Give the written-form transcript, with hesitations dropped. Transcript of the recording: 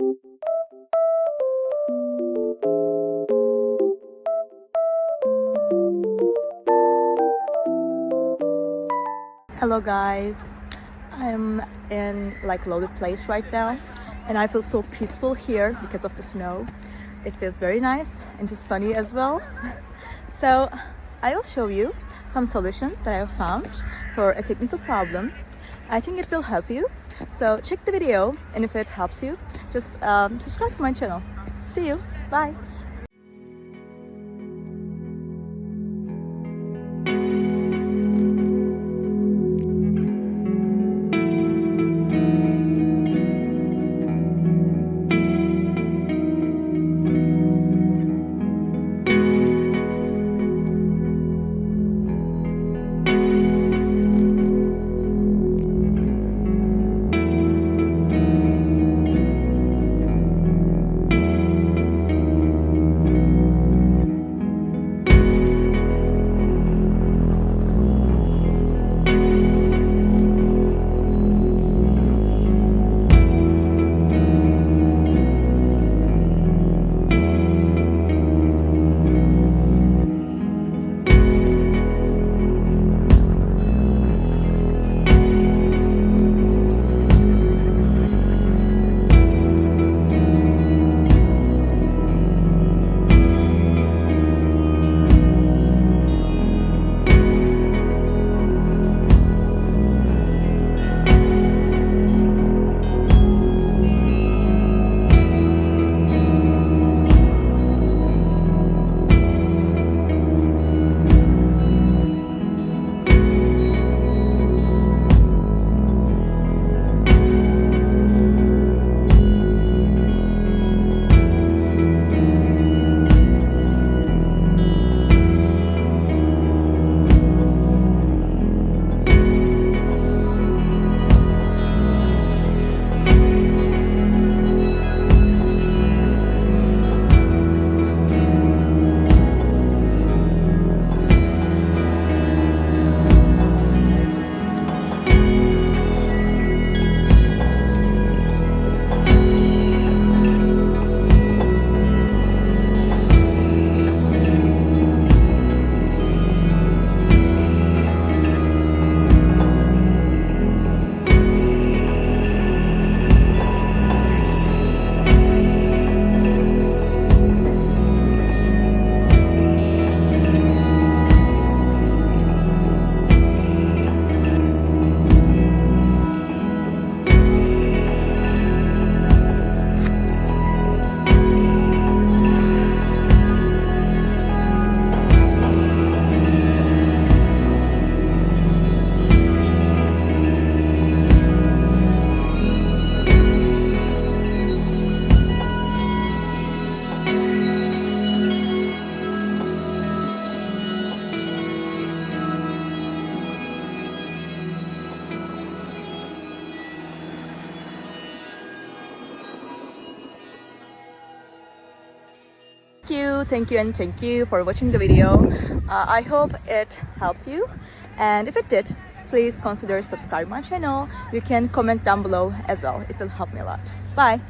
Hello guys, I'm in loaded place right now and I feel so peaceful here because of the snow. It feels very nice and just sunny as well. So I will show you some solutions that I have found for a technical problem. I think it will help you. So check the video, and if it helps you, just subscribe to my channel. See you. Bye. Thank you for watching the video. I hope it helped you, and if it did, please consider subscribe my channel. You can comment down below as well. It will help me a lot. Bye.